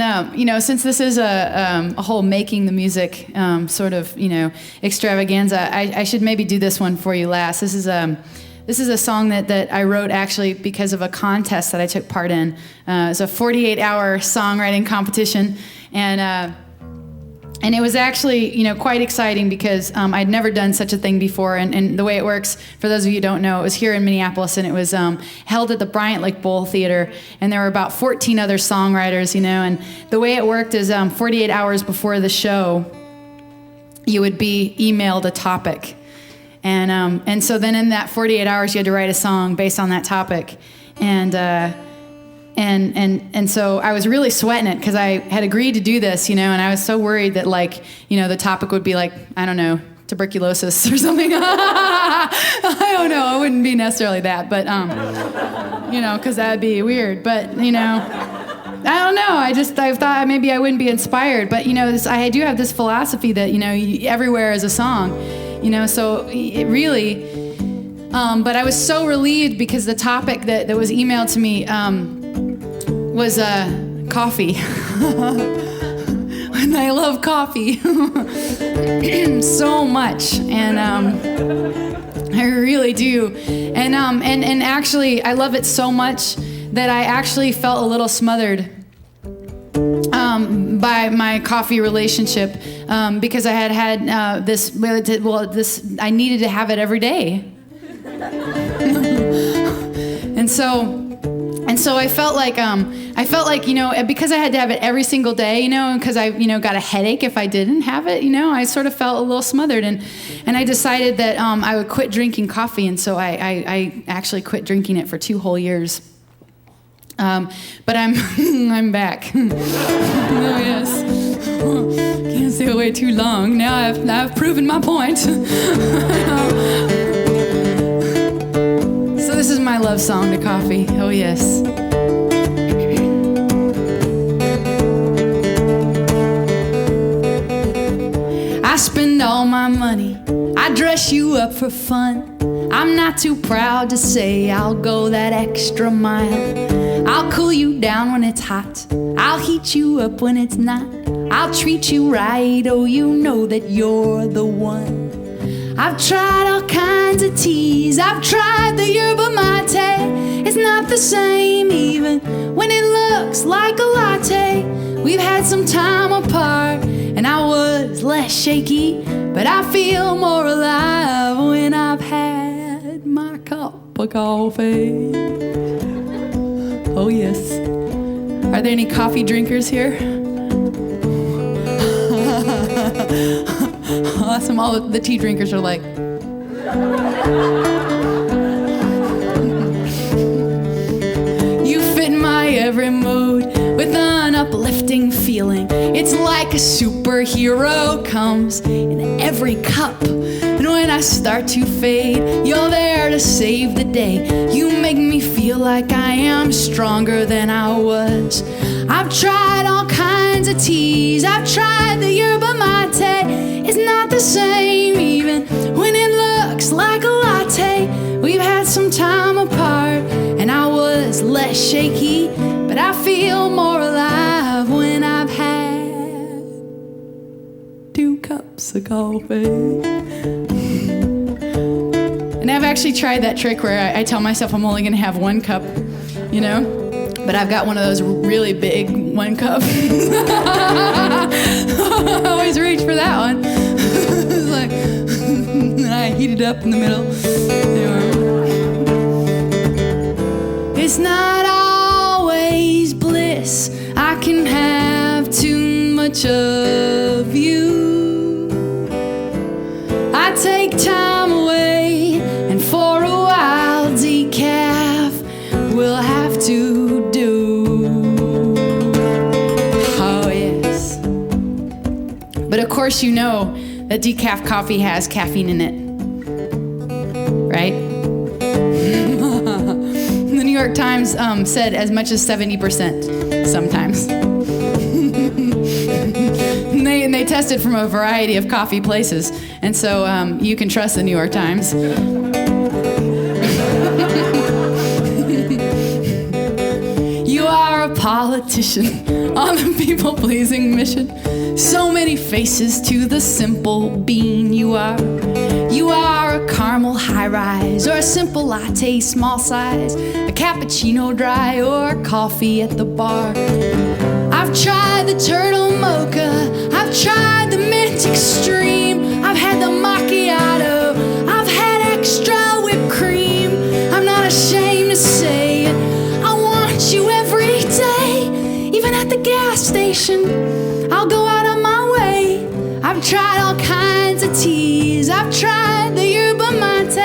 And, since this is a whole making the music sort of, extravaganza, I should maybe do this one for you last. This is a song that I wrote actually because of a contest that I took part in. It was a 48-hour songwriting competition. And it was actually, quite exciting because I'd never done such a thing before. And the way it works, for those of you who don't know, it was here in Minneapolis, and it was held at the Bryant Lake Bowl Theater. And there were about 14 other songwriters, and the way it worked is 48 hours before the show, you would be emailed a topic. And so then in that 48 hours, you had to write a song based on that topic. And so I was really sweating it because I had agreed to do this, and I was so worried that the topic would be like, I don't know, tuberculosis or something. I don't know, it wouldn't be necessarily that, but, because that'd be weird. But, I don't know, I thought maybe I wouldn't be inspired. But, I do have this philosophy that, everywhere is a song, so it really, but I was so relieved because the topic that was emailed to me, was coffee. And I love coffee so much, and I really do. And actually, I love it so much that I actually felt a little smothered by my coffee relationship because I had this. I needed to have it every day, and so I felt like because I had to have it every single day, because I got a headache if I didn't have it, I sort of felt a little smothered, and I decided that I would quit drinking coffee, and so I actually quit drinking it for 2 whole years. But I'm back. Oh yes, can't stay away too long. Now I've proven my point. So this is my love song to coffee. Oh yes. I spend all my money, I dress you up for fun. I'm not too proud to say I'll go that extra mile. I'll cool you down when it's hot, I'll heat you up when it's not. I'll treat you right, oh you know that you're the one. I've tried all kinds of teas, I've tried the yerba mate. It's not the same even when it looks like a latte. We've had some time apart and I was less shaky, but I feel more alive when I've had my cup of coffee. Oh yes. Are there any coffee drinkers here? Awesome. All the tea drinkers are like. You fit my every mood with an uplifting feeling. It's like a superhero comes in every cup. And when I start to fade, you're there to save the day. You make me feel like I am stronger than I was. I've tried all kinds of teas, I've tried the yerba mate. It's not the same even when it looks like a latte. We've had some time apart and I was less shaky, but I feel more alive when I've had 2 cups of coffee. And I've actually tried that trick where I tell myself I'm only gonna have 1 cup, but I've got one of those really big 1 cup. I always reach for that one. It's like, I heat it up in the middle. It's not always bliss. I can have too much of you. I take time away, and for a while decaf will have to do. Oh yes. But of course you know that decaf coffee has caffeine in it, right? The New York Times said as much as 70% sometimes. And they tested from a variety of coffee places, and so you can trust the New York Times. You are a a politician on the people-pleasing mission. So many faces to the simple bean you are. You are a caramel high-rise or a simple latte small size, a cappuccino dry or coffee at the bar. I've tried the turtle mocha, I've tried the mint extreme, I've had the macchiato, I've had extra whipped cream. I'm not ashamed to say it, I want you every day. Even at the gas station, I'll go out of my way. I've tried all kinds of teas, I've tried the yerba mate.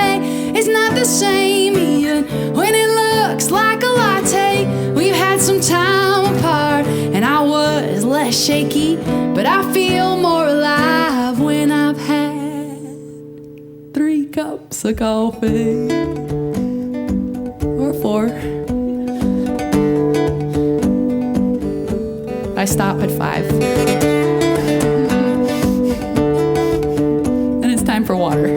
It's not the same even when it looks like a latte. We've had some time apart and I was less shaky, but I feel more alive when I've had 3 cups of coffee. Or 4. I stop at 5. And it's time for water.